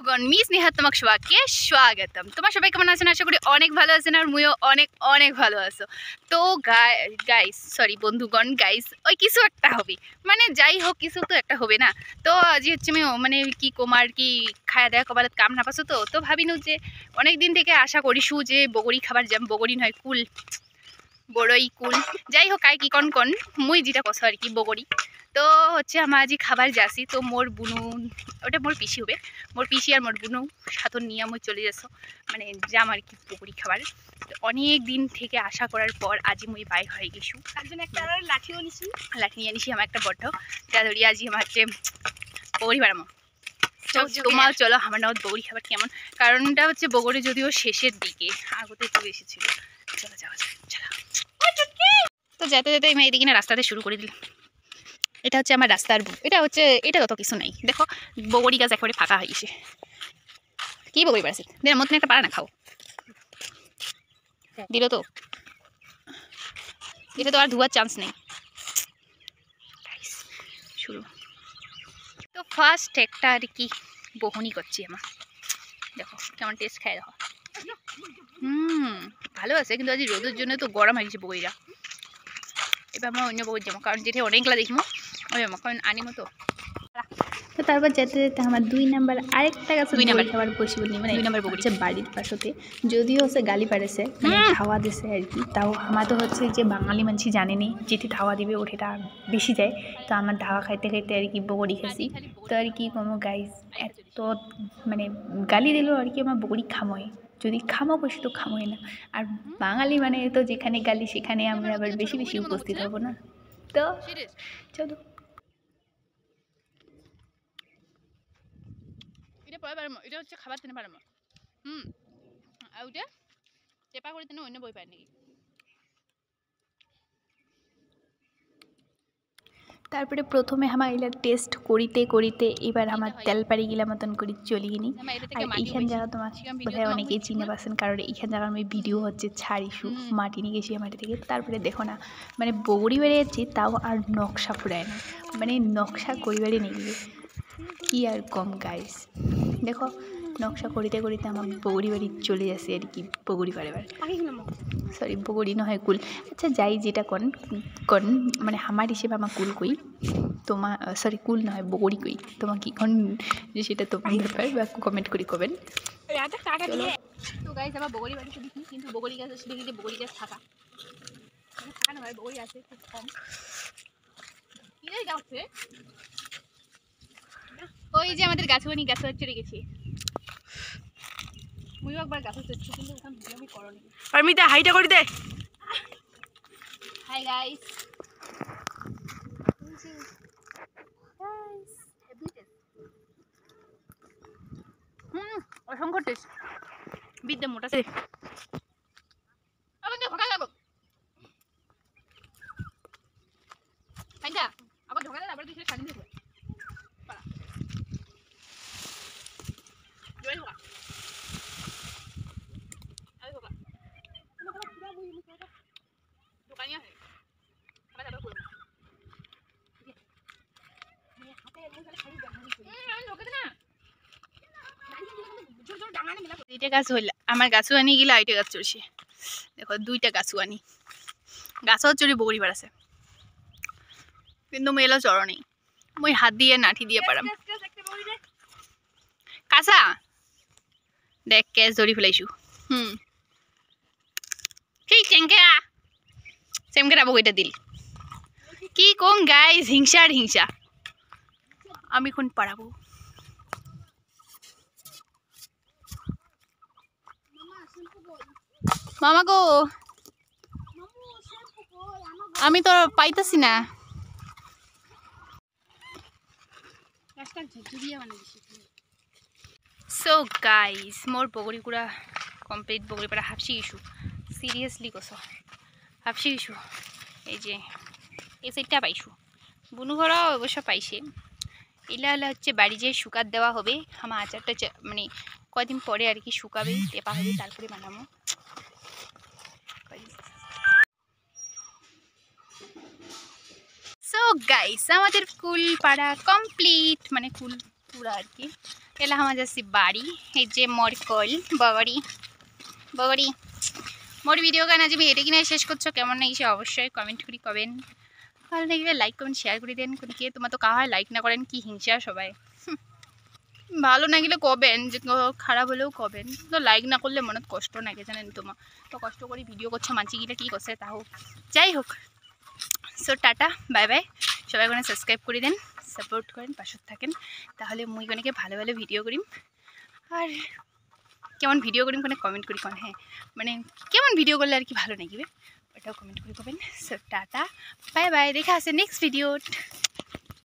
বন্ধুগণ মিস নেহা তোমাক সবাইকে স্বাগতম। তোমার সবাই কেমন আছেন? আশা করি অনেক ভালো আছেন আর মুইও অনেক অনেক ভালো আছো। তো গাইস বন্ধুগণ ওই কিছু একটা হবে, মানে যাই হোক কিছু তো একটা হবে না। তো আজি হচ্ছে আমি মানে কি কোমার কি খায়া দেয়া কপালত কাম না পাছো, তো ভাবিনু যে অনেক দিন থেকে আশা করিসু যে বগরি খাবার যাম, বগরি নয় কুল, বড়ই কুল, যাই হোক আই কি কন কন মুই যেটা কছ আর কি বগরি। তো হচ্ছে আমার আজি খাবার যাসি, তো মোর বুনু, ওটা মোর পিসি হবে, মোর পিসি আর মোর বুনু সাথন নিয়ে মই চলে যাস, মানে যাম আর কি বগরি খাবার। অনেক দিন থেকে আশা করার পর আজি মই বাই হয়ে গেছু। তার জন্য একটা লাঠিও নিছি, লাঠি নিয়ে নিছি আমার একটা বড়, যা ধরি আজি আমার হচ্ছে বগরি বাড়ামো। তোমার চলো আমার নাও বগরি খাবার কেমন, কারণটা হচ্ছে বগরি যদিও শেষের দিকে, আগতে একটু বেশি ছিল। চলো যাওয়া যাক, চলো। তো যেতে যেতে আমি এইদিকে না রাস্তাতে শুরু করে দিলাম। এটা হচ্ছে আমার রাস্তার, এটা তত কিছু নাই, দেখো বগরি গাছ একেবারে ফাঁকা হয়ে গেছে। কি বগরি পারছে দেন মতন একটা পারা না খাও দিল তো, এটা তো আর ধোয়ার চান্স নেই। শুরু তো ফার্স্ট একটা আর কি বহনি করছি আমার, দেখো কেমন টেস্ট খাই, দেখো ভালো আছে, কিন্তু আজ রোদের জন্য তো গরম হয়ে গেছে বগরিটা। এবার আমরা অন্য বগরি যাবো, কারণ যেটা অনেকগুলা দেখবো ওই কারণ আনিমো তো। তো তারপর যেতে যেতে আমার 2 নাম্বার আরেকটা গাছে খাবার বসি বলি, মানে 2 নাম্বার বগরি হচ্ছে বাড়ির পাশতে, যদিও হচ্ছে গালি পারেছে, মানে ধাওয়া দিছে আর কি। তাও আমার তো হচ্ছে যে বাঙালি মানুষ জানেনি যেটি ধাওয়া দিবে ওঠেটা বেশি যায়, তো আমার ধাওয়া খাইতে খাইতে আর কি বগরি খাসি। তো আর কি কোনো গাইস এত মানে গালি দিল আর কি, আমার বগরি খামোয়, যদি খামো বসে তো খামোয় না। আর বাঙালি মানে তো যেখানে গালি সেখানে আমরা আবার বেশি বেশি উপস্থিত হব না। তো চলো এটা হচ্ছে খাবার তেনে পারম, আর ওটা চেপা করে তেনে অন্য বই পায় নাকি। তারপরে প্রথমে আমার এগুলা টেস্ট করিতে করিতে এবার আমার তেল পাড়ি গিলা মতন করে চলিনি। আর এইখান জায়গা তোমার বোধহয় অনেকেই চিনে পাচ্ছেন, কারণ এইখান জায়গা আমি ভিডিও হচ্ছে ছাড়িছু মাটি নিয়ে গেছি মাটি থেকে। তারপরে দেখো না মানে বগরি বেড়ে যাচ্ছি, তাও আর নকশা ফুরায় না, মানে নকশা করিবারে নিয়ে গিয়ে কি আর কম গাইস। দেখো নকশা করিতে করিতে আমার বগরি বাড়ি চলে যাচ্ছে আর কি, বগরি বাড়িবার সরি বগরি নহয় কুল। আচ্ছা যাই যেটা কন কন মানে আমার হিসেবে আমার কুল কই, তোমার সরি কুল নয় বগরি কই, তোমার কি কন যে সেটা তোমার ব্যাপার, বা কমেন্ট করি কবেন। তো গাইস আমার বগরি বাড়িতে দেখি, কিন্তু বগরি গাছ আসলে দেখি যে বগরি গাছ থাকা না ভাই, বগরি আছে খুব কম। ওই যে আমাদের গাছুয়ানি গাছ চড়ে গেছি, মুইও একবার গাছ চড়ছি, কিন্তু ওখানে ভিডিও আমি করনি। পারমিতা হাইটা করে দে। হাই গাইস, অসংখ্য টেস্ট, বিদ্যা মোটা আছে। আবার ঢোকা দেয়, আবার কিছু স্বাধীন দেবো। দুইটা গাছ হইল আমার, গাছও আনি গেলে আইটা গাছ চড়ছে, দেখো 2টা গাছও আনি, গাছও চড়ি বগরি বাড়াছে, কিন্তু মেলা চড় নেই, মই হাত দিয়ে নাঠি দিয়ে পারাম। কাঁচা দেখ কেস ধরি ফেলাইছু, সেই চেংকেরা চেংকেরা বগরিটা দিল, কি কম গাইস, হিংসা আর হিংসা। আমি এখন পারাবো, মামা গো আমি তো পাইতাছি না। সো গাইস মোর বগরি গুড়া কমপ্লিট, বগরি পাড়া হাফসি গেছু, সিরিয়াসলি কছ হাফসি গেছু। এই যে এই সাইডটা পাইছু, বুনু ঘর অবশ্য পাইছে। এলা এলা হচ্ছে বাড়ি যেয়ে শুকাত দেওয়া হবে, আমার আচারটা মানে কয়দিন পরে আর কি শুকাবে, টেপা হবে, তারপরে বানাবো। সো গাইস আমাদের কুল পাড়া কমপ্লিট, মানে কুল পুরা আর কি। এলা আমার যাচ্ছি বাড়ি এই যে মোর কল বাবারি বাবারি মোর ভিডিও গান আজ আমি এটা কিনা শেষ করছো কেমন নাকি অবশ্যই কমেন্ট করি কবেন ভালো লাগলে লাইক কমেন্ট শেয়ার করে দেন কোন কে তোমার তো কাহার লাইক না করেন কি হিংসা সবাই ভালো না গেলে কবেন যে খারাপ হলেও কবেন তো লাইক না করলে মনে কষ্ট নাগে জানেন তোমার তো কষ্ট করে ভিডিও করছো মানছি গিলে কী করছে তাও যাই হোক সো টাটা বাই বাই সবাই কোনো সাবস্ক্রাইব করে দেন সাপোর্ট করেন পাশে থাকেন তাহলে মুই কোনকে ভালো ভালো ভিডিও করিম আর কেমন ভিডিও করিম কোনো কমেন্ট করি কোন হ্যাঁ মানে কেমন ভিডিও করলে আর কি ভালো নাগিবে ওটাও কমেন্ট করে করবেন সো টাটা বাই বাই দেখা আছে নেক্সট ভিডিও